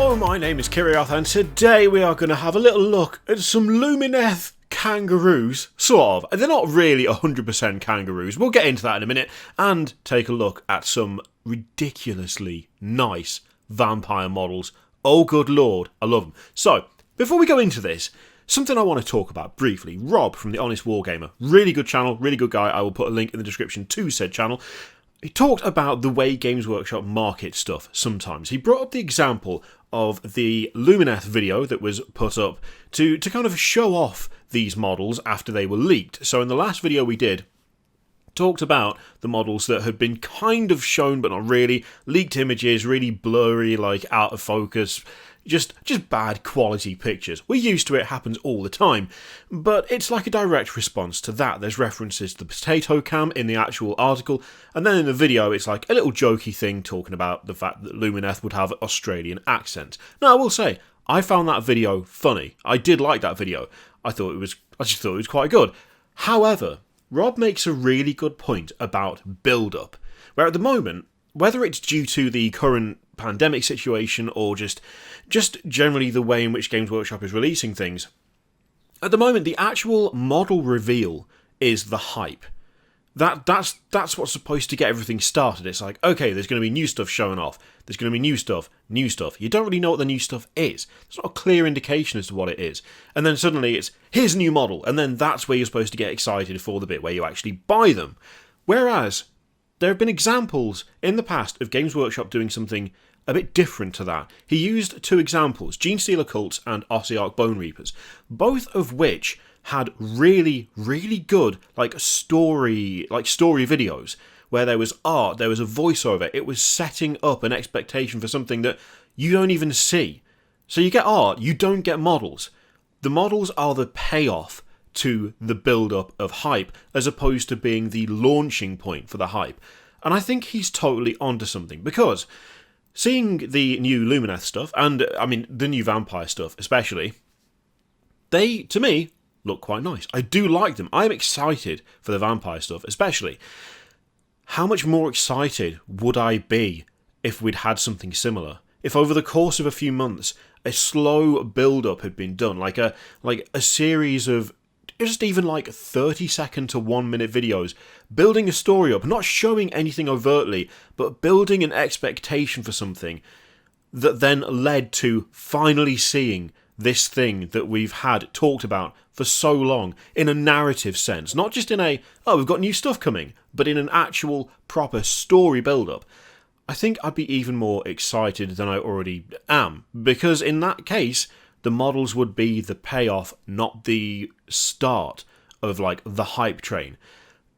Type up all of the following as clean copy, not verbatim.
Hello, my name is Kirioth, and today we are going to have a little look at some Lumineth kangaroos, sort of. They're not really 100% kangaroos, we'll get into that in a minute, and take a look at some ridiculously nice vampire models. Oh good lord, I love them. So, before we go into this, something I want to talk about briefly. Rob from The Honest Wargamer, really good channel, really good guy, I will put a link in the description to said channel. He talked about the way Games Workshop market stuff sometimes. He brought up the example of the Lumineth video that was put up to kind of show off these models after they were leaked. So in the last video we did, talked about the models that had been kind of shown but not really, leaked images, really blurry, like out of focus, just bad quality pictures. We're used to it, happens all the time, but it's like a direct response to that. There's references to the potato cam in the actual article, and then in the video it's like a little jokey thing talking about the fact that Lumineth would have Australian accent. Now I will say, I found that video funny. I did like that video. I just thought it was quite good. However, Rob makes a really good point about build-up, where at the moment, whether it's due to the current pandemic situation or just generally the way in which Games Workshop is releasing things, at the moment the actual model reveal is the hype. That's what's supposed to get everything started. It's like, okay, there's going to be new stuff showing off. There's going to be new stuff. You don't really know what the new stuff is. There's not a clear indication as to what it is. And then suddenly it's, here's a new model. And then that's where you're supposed to get excited for the bit where you actually buy them. Whereas, there have been examples in the past of Games Workshop doing something a bit different to that. He used two examples, Genestealer Cults and Ossiarch Bone Reapers, both of which had really, really good story videos where there was art, there was a voiceover, it was setting up an expectation for something that you don't even see. So you get art, you don't get models. The models are the payoff to the build-up of hype, as opposed to being the launching point for the hype. And I think he's totally onto something, because seeing the new Lumineth stuff, and I mean the new vampire stuff especially, they, to me, look quite nice. I do like them. I'm excited for the vampire stuff, especially. How much more excited would I be if we'd had something similar? If over the course of a few months, a slow build-up had been done, like a series of just even 30-second to 1-minute videos, building a story up, not showing anything overtly, but building an expectation for something that then led to finally seeing this thing that we've had talked about for so long in a narrative sense, not just in a, oh, we've got new stuff coming, but in an actual proper story build-up. I think I'd be even more excited than I already am, because in that case, the models would be the payoff, not the start of the hype train.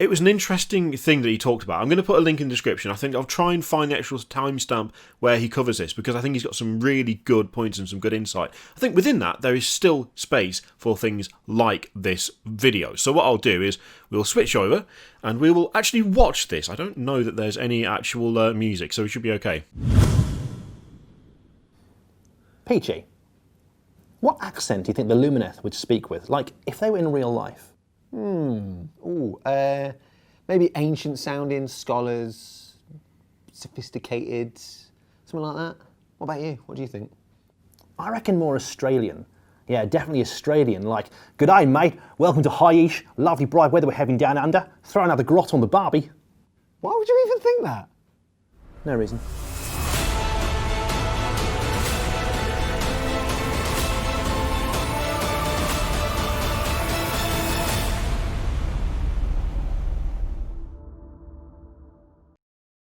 It was an interesting thing that he talked about. I'm going to put a link in the description. I think I'll try and find the actual timestamp where he covers this, because I think he's got some really good points and some good insight. I think within that there is still space for things like this video. So what I'll do is we'll switch over and we will actually watch this. I don't know that there's any actual music, so it should be okay. Peachy, what accent do you think the Lumineth would speak with? Like, if they were in real life? Maybe ancient sounding, scholars, sophisticated, something like that. What about you? What do you think? I reckon more Australian. Yeah, definitely Australian, like, "G'day mate, welcome to High-ish, lovely bright weather we're having down under, throw another grot on the barbie." Why would you even think that? No reason.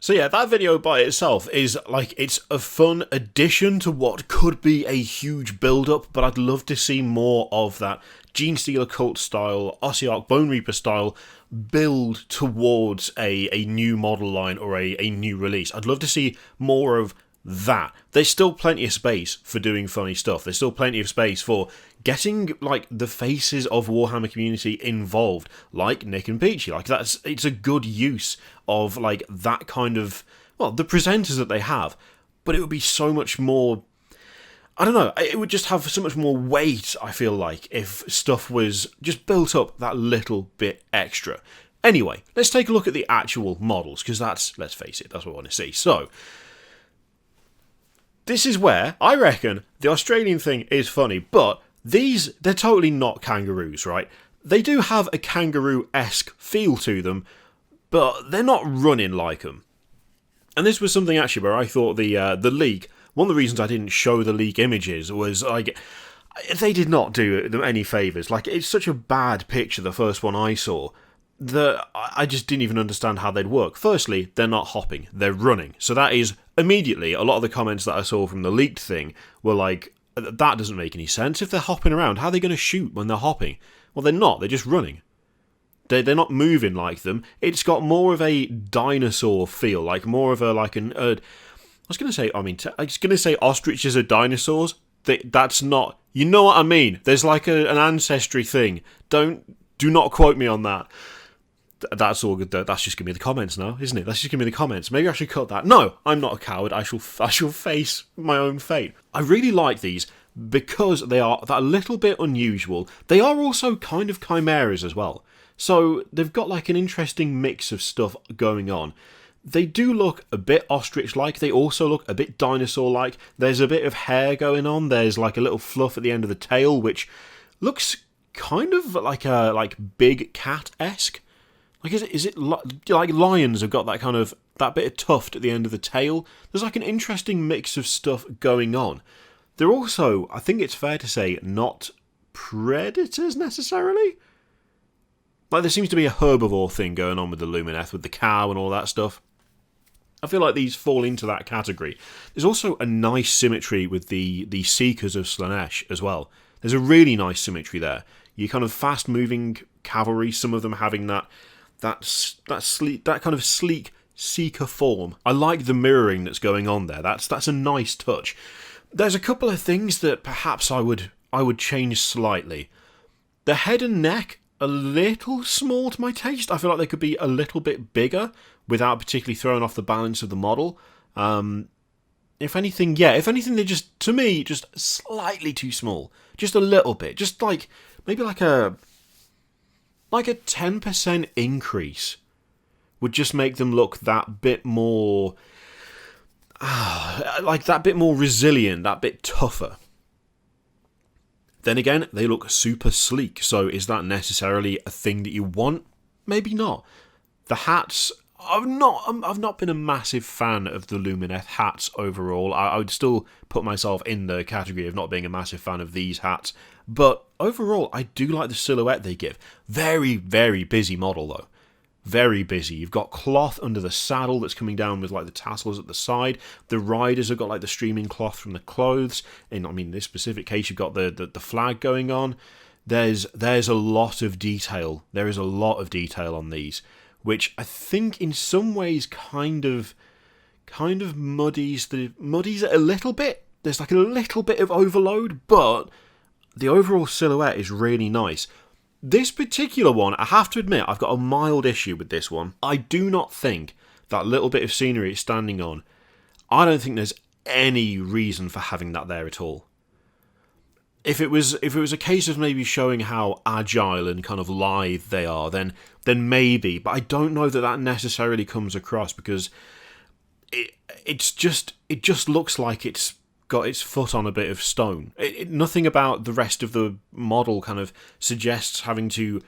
So yeah, that video by itself is it's a fun addition to what could be a huge build-up, but I'd love to see more of that Genestealer Cult style, Ossiarch Bone Reaper style build towards a new model line or a new release. I'd love to see more of that. There's still plenty of space for doing funny stuff. There's still plenty of space for getting the faces of Warhammer community involved, like Nick and Peachy. It's a good use of that kind of, well, the presenters that they have, but it would be so much more, I don't know, it would just have so much more weight, I feel like, if stuff was just built up that little bit extra. Anyway, let's take a look at the actual models, because that's, let's face it, that's what I want to see. So, This is where I reckon the Australian thing is funny, but they're totally not kangaroos, right? They do have a kangaroo-esque feel to them, but they're not running like them. And this was something actually where I thought the leak, one of the reasons I didn't show the leak images was like, they did not do them any favours. Like, it's such a bad picture, the first one I saw, that I just didn't even understand how they'd work. Firstly, they're not hopping, they're running. So that is, immediately, a lot of the comments that I saw from the leaked thing were like, that doesn't make any sense. If they're hopping around, how are they going to shoot when they're hopping? Well, they're not, they're just running. They're not moving like them. It's got more of a dinosaur feel, like more of a, like an, I was going to say ostriches are dinosaurs. That's not, you know what I mean. There's like an ancestry thing. Do not quote me on that. That's all good though. That's just going to be the comments now, isn't it? That's just going to be the comments. Maybe I should cut that. No, I'm not a coward. I shall face my own fate. I really like these because they are that little bit unusual. They are also kind of chimeras as well. So they've got like an interesting mix of stuff going on. They do look a bit ostrich-like. They also look a bit dinosaur-like. There's a bit of hair going on. There's like a little fluff at the end of the tail, which looks kind of like big cat-esque. Like, is it like lions have got that kind of, that bit of tuft at the end of the tail? There's like an interesting mix of stuff going on. They're also, I think it's fair to say, not predators necessarily. Like, there seems to be a herbivore thing going on with the Lumineth, with the cow and all that stuff. I feel like these fall into that category. There's also a nice symmetry with the Seekers of Slaanesh as well. There's a really nice symmetry there. You kind of fast-moving cavalry, some of them having that kind of sleek Seeker form. I like the mirroring that's going on there. That's a nice touch. There's a couple of things that perhaps I would change slightly. The head and neck, a little small to my taste. I feel like they could be a little bit bigger without particularly throwing off the balance of the model. If anything, they're just, to me, just slightly too small. Just a little bit. Just like, maybe like a 10% increase would just make them look that bit more, like that bit more resilient, that bit tougher. Then again, they look super sleek, so is that necessarily a thing that you want? Maybe not. The hats, I've not been a massive fan of the Lumineth hats overall. I would still put myself in the category of not being a massive fan of these hats, but overall, I do like the silhouette they give. Very, very busy model though. Very busy. You've got cloth under the saddle that's coming down with like the tassels at the side. The riders have got like the streaming cloth from the clothes. In this specific case, you've got the flag going on. There's a lot of detail. There is a lot of detail on these, which I think in some ways kind of muddies it a little bit. There's like a little bit of overload, but the overall silhouette is really nice. This particular one, I have to admit, I've got a mild issue with this one. I do not think that little bit of scenery it's standing on, I don't think there's any reason for having that there at all. If it was a case of maybe showing how agile and kind of lithe they are, then maybe, but I don't know that necessarily comes across because it just looks like it's got its foot on a bit of stone. Nothing about the rest of the model kind of suggests having to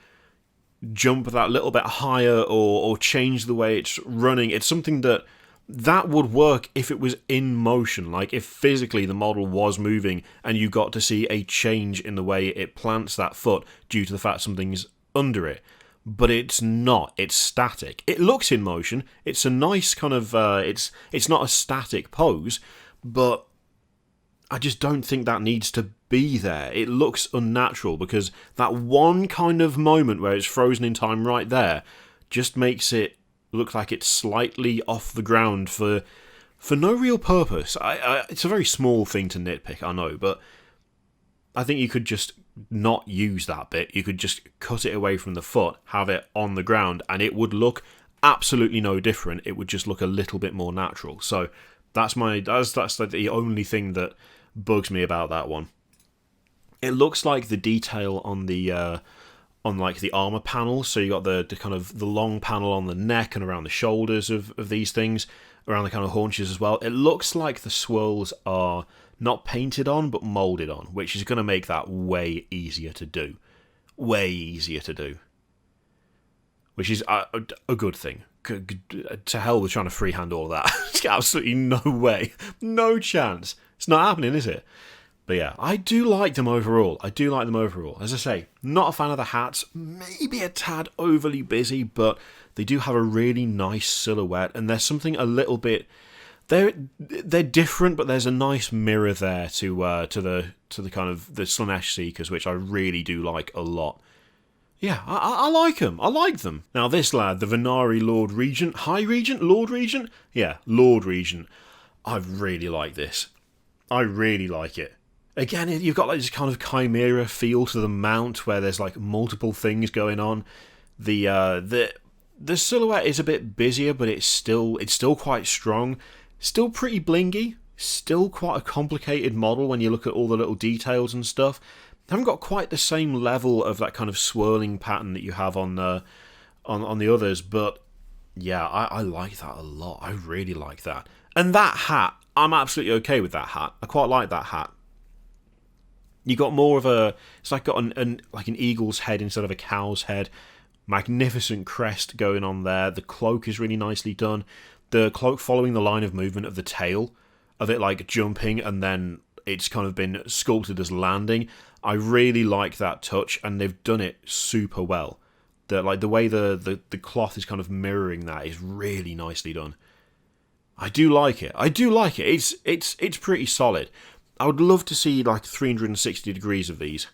jump that little bit higher or change the way it's running. It's something that would work if it was in motion, like if physically the model was moving and you got to see a change in the way it plants that foot due to the fact something's under it. But it's not. It's static. It looks in motion. It's a nice kind of... It's not a static pose, but I just don't think that needs to be there. It looks unnatural because that one kind of moment where it's frozen in time right there just makes it look like it's slightly off the ground for no real purpose. It's a very small thing to nitpick, I know, but I think you could just not use that bit. You could just cut it away from the foot, have it on the ground, and it would look absolutely no different. It would just look a little bit more natural. So that's the only thing that bugs me about that one. It looks like the detail on the on like the armor panel. So you got the kind of the long panel on the neck and around the shoulders of these things, around the kind of haunches as well. It looks like the swirls are not painted on but molded on, which is going to make that way easier to do. Way easier to do. Which is a good thing. To hell with trying to freehand all of that. Absolutely no way. No chance. It's not happening, is it? But yeah, I do like them overall. As I say, not a fan of the hats. Maybe a tad overly busy, but they do have a really nice silhouette, and there's something a little bit... They're different, but there's a nice mirror there to the kind of the Slaanesh Seekers, which I really do like a lot. Yeah, I like them. I like them. Now this lad, the Venari Lord Regent, High Regent, Lord Regent? Yeah, Lord Regent. I really like this. I really like it. Again, you've got like this kind of chimera feel to the mount where there's like multiple things going on. The silhouette is a bit busier, but it's still quite strong. Still pretty blingy. Still quite a complicated model when you look at all the little details and stuff. They haven't got quite the same level of that kind of swirling pattern that you have on the others, but yeah, I like that a lot. I really like that. And that hat, I'm absolutely okay with that hat. I quite like that hat. You got more of a... It's like got an eagle's head instead of a cow's head. Magnificent crest going on there. The cloak is really nicely done. The cloak following the line of movement of the tail, of it like jumping, and then it's kind of been sculpted as landing. I really like that touch, and they've done it super well. The way the cloth is kind of mirroring that is really nicely done. I do like it. It's pretty solid. I would love to see like 360 degrees of these.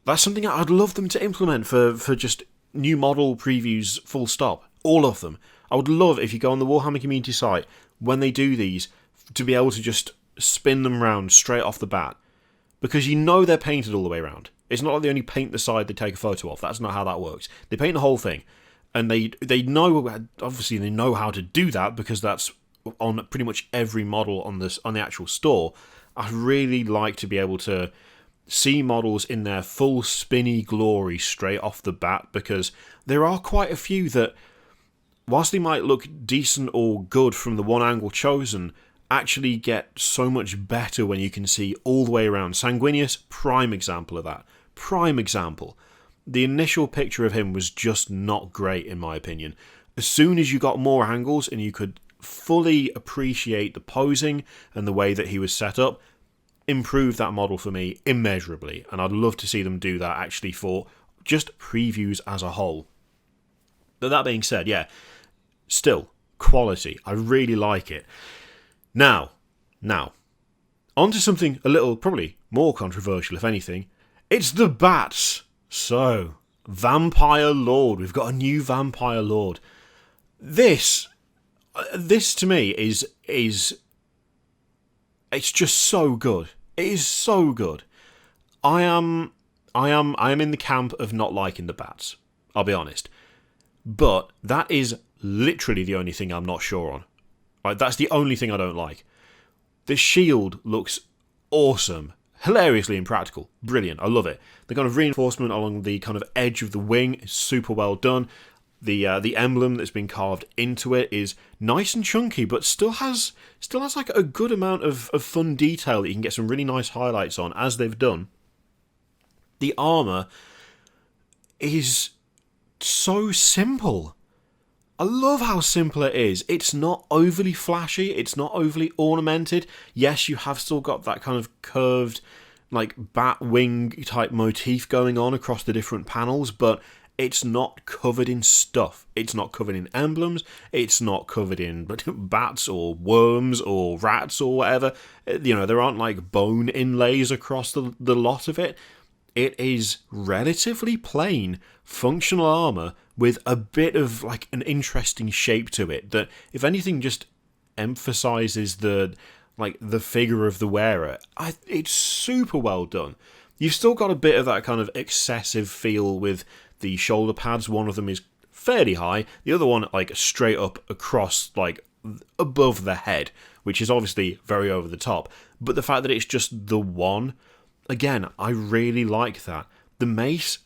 That's something I'd love them to implement for just new model previews, full stop. All of them. I would love, if you go on the Warhammer community site, when they do these, to be able to just spin them round straight off the bat. Because you know they're painted all the way around. It's not like they only paint the side they take a photo of. That's not how that works. They paint the whole thing. And they know, obviously they know how to do that, because that's on pretty much every model on the actual store. I'd really like to be able to see models in their full spinny glory straight off the bat, because there are quite a few that, whilst they might look decent or good from the one angle chosen, actually get so much better when you can see all the way around. Sanguinius, prime example of that. Prime example. The initial picture of him was just not great, in my opinion. As soon as you got more angles and you could fully appreciate the posing and the way that he was set up, improved that model for me immeasurably. And I'd love to see them do that actually for just previews as a whole. But that being said, yeah, still, quality. I really like it. Now, on to something a little, probably more controversial, if anything. It's the bats. So, Vampire Lord. We've got a new Vampire Lord. This to me is it's just so good. It is so good. I am in the camp of not liking the bats. I'll be honest. But that is literally the only thing I'm not sure on. Right, that's the only thing I don't like. The shield looks awesome. Hilariously impractical. Brilliant. I love it. The kind of reinforcement along the kind of edge of the wing is super well done. The emblem that's been carved into it is nice and chunky, but still has like a good amount of fun detail that you can get some really nice highlights on, as they've done. The armour is so simple. I love how simple it is. It's not overly flashy. It's not overly ornamented. Yes, you have still got that kind of curved, like, bat wing type motif going on across the different panels, but it's not covered in stuff. It's not covered in emblems. It's not covered in bats or worms or rats or whatever. You know, there aren't like bone inlays across the lot of it. It is relatively plain, functional armour with a bit of like an interesting shape to it that, if anything, just emphasises the figure of the wearer. It's super well done. You've still got a bit of that kind of excessive feel with the shoulder pads. One of them is fairly high, the other one like straight up across, like above the head, which is obviously very over the top. But the fact that it's just the one, again, I really like that. The mace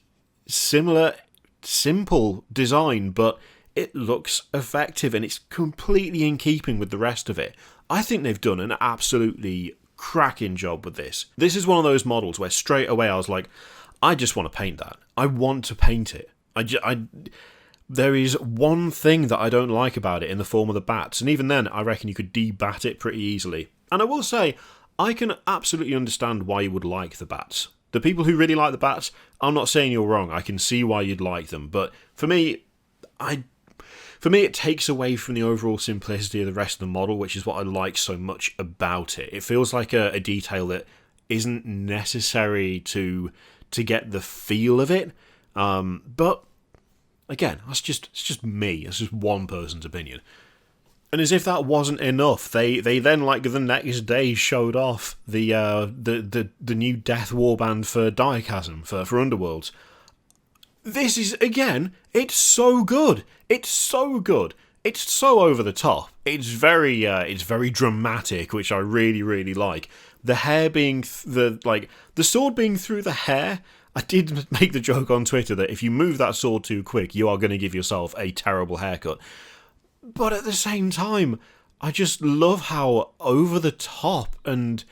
similar, simple design, but it looks effective and it's completely in keeping with the rest of it. I think they've done an absolutely cracking job with this. This is one of those models where straight away I was like, I just want to paint that. I want to paint it. There is one thing that I don't like about it in the form of the bats, and even then I reckon you could debat it pretty easily. And I will say, I can absolutely understand why you would like the bats. The people who really like the bats, I'm not saying you're wrong, I can see why you'd like them, but for me, it takes away from the overall simplicity of the rest of the model, which is what I like so much about it. It feels like a detail that isn't necessary to get the feel of it, but again, it's just me. It's just one person's opinion. And as if that wasn't enough, they then, like, the next day showed off the new Death Warband for Diachasm, for Underworlds. This is, again, it's so good. It's so good. It's so over the top. It's very dramatic, which I really, really like. The hair being, the sword being through the hair. I did make the joke on Twitter that if you move that sword too quick, you are going to give yourself a terrible haircut. But at the same time, I just love how over the top, and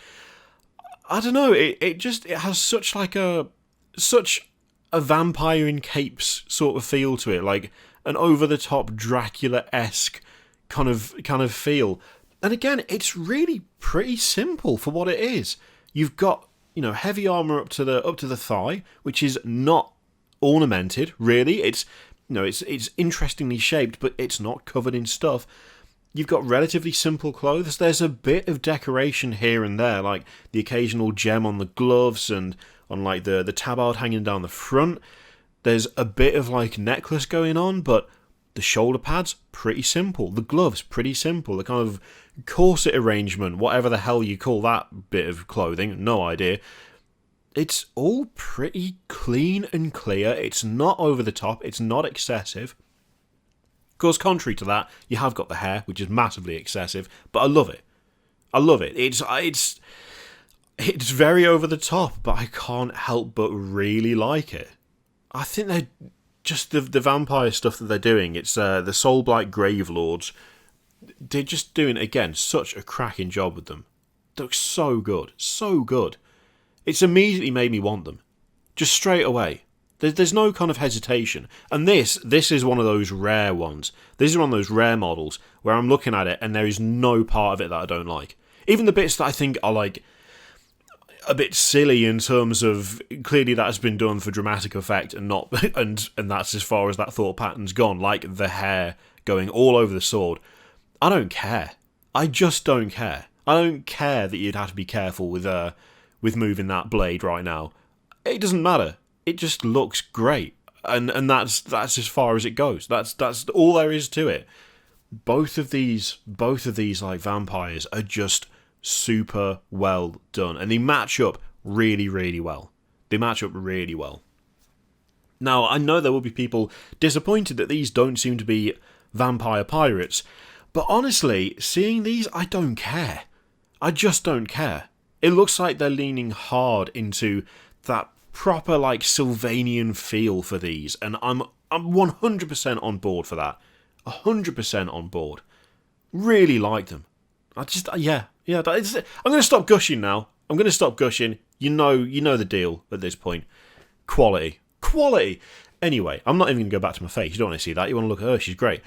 I don't know, it has such a vampire in capes sort of feel to it, like an over the top Dracula-esque kind of feel. And again, it's really pretty simple for what it is. You've got, heavy armor up to the thigh, which is not ornamented, really. It's interestingly shaped, but it's not covered in stuff. You've got relatively simple clothes. There's a bit of decoration here and there, like the occasional gem on the gloves and on like the tabard hanging down the front. There's a bit of like necklace going on, but the shoulder pads, pretty simple. The gloves, pretty simple. The kind of corset arrangement, whatever the hell you call that bit of clothing, no idea. It's all pretty clean and clear. It's not over the top. It's not excessive. Of course, contrary to that, you have got the hair, which is massively excessive, but I love it. I love it. It's very over the top, but I can't help but really like it. I think they're just the vampire stuff that they're doing. It's the Soulblight Gravelords. They're just doing, again, such a cracking job with them. They look so good. So good. It's immediately made me want them. Just straight away. There's no kind of hesitation. And this is one of those rare ones. This is one of those rare models where I'm looking at it and there is no part of it that I don't like. Even the bits that I think are like a bit silly in terms of clearly that has been done for dramatic effect and not and that's as far as that thought pattern's gone, like the hair going all over the sword. I don't care. I just don't care. I don't care that you'd have to be careful with moving that blade right now. It doesn't matter. It just looks great, and that's as far as it goes. That's all there is to it. Both of these like vampires are just super well done, and they match up really, really well. They match up really well. Now, I know there will be people disappointed that these don't seem to be vampire pirates, but honestly, seeing these, I don't care. I just don't care. It looks like they're leaning hard into that proper like Sylvanian feel for these, and I'm 100% on board for that. 100% on board. Really like them. I'm going to stop gushing now. I'm going to stop gushing. You know the deal at this point. Quality. Anyway, I'm not even going to go back to my face. You don't want to see that. You want to look at her. She's great.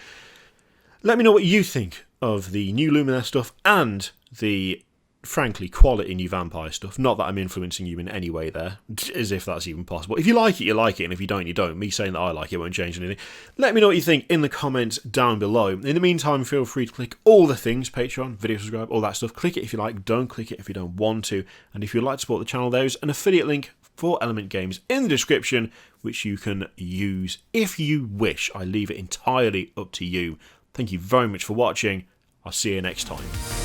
Let me know what you think of the new Lumineth stuff and the frankly quality new vampire stuff. Not that I'm influencing you in any way there, as if that's even possible. If you like it, you like it, and if you don't, you don't. Me saying that I like it won't change anything. Let me know what you think in the comments down below. In the meantime, feel free to click all the things, Patreon, video subscribe, all that stuff. Click it if you like, don't click it if you don't want to. And if you'd like to support the channel, there's an affiliate link for Element Games in the description, which you can use if you wish. I leave it entirely up to you. Thank you very much for watching. I'll see you next time.